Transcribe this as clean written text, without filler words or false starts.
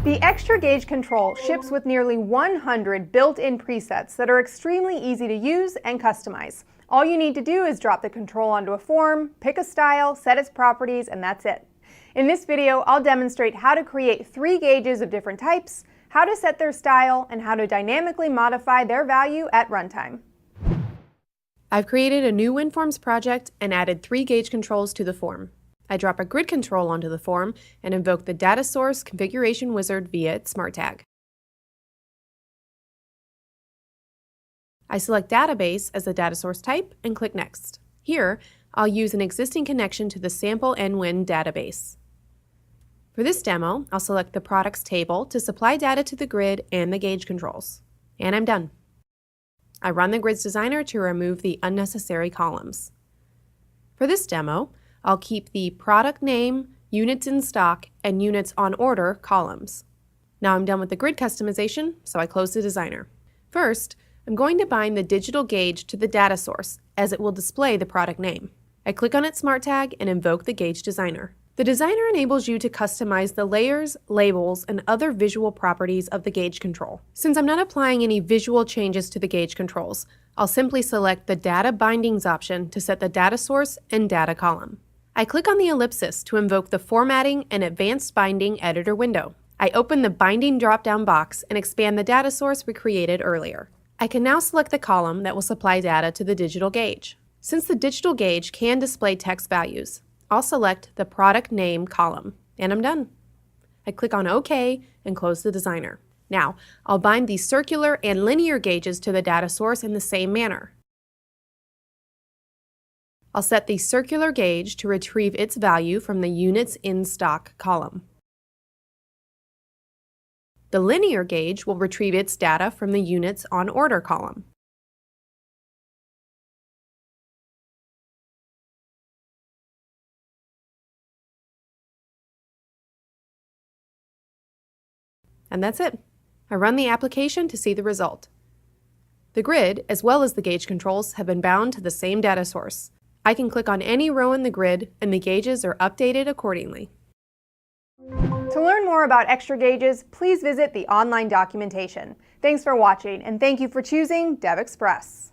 The XtraGauge control ships with nearly 100 built-in presets that are extremely easy to use and customize. All you need to do is drop the control onto a form, pick a style, set its properties, and that's it. In this video, I'll demonstrate how to create 3 gauges of different types, how to set their style, and how to dynamically modify their value at runtime. I've created a new WinForms project and added 3 gauge controls to the form. I drop a grid control onto the form and invoke the data source configuration wizard via its smart tag. I select database as the data source type and click next. Here, I'll use an existing connection to the sample NWin database. For this demo, I'll select the products table to supply data to the grid and the gauge controls. And I'm done. I run the grids designer to remove the unnecessary columns. For this demo, I'll keep the product name, units in stock, and units on order columns. Now I'm done with the grid customization, so I close the designer. First, I'm going to bind the digital gauge to the data source, as it will display the product name. I click on its smart tag and invoke the gauge designer. The designer enables you to customize the layers, labels, and other visual properties of the gauge control. Since I'm not applying any visual changes to the gauge controls, I'll simply select the Data Bindings option to set the data source and data column. I click on the ellipsis to invoke the Formatting and Advanced Binding editor window. I open the Binding drop-down box and expand the data source we created earlier. I can now select the column that will supply data to the digital gauge. Since the digital gauge can display text values, I'll select the product name column, and I'm done. I click on OK and close the designer. Now, I'll bind the circular and linear gauges to the data source in the same manner. I'll set the circular gauge to retrieve its value from the units in stock column. The linear gauge will retrieve its data from the units on order column. And that's it. I run the application to see the result. The grid, as well as the gauge controls, have been bound to the same data source. I can click on any row in the grid and the gauges are updated accordingly. To learn more about XtraGauges, please visit the online documentation. Thanks for watching, and thank you for choosing DevExpress.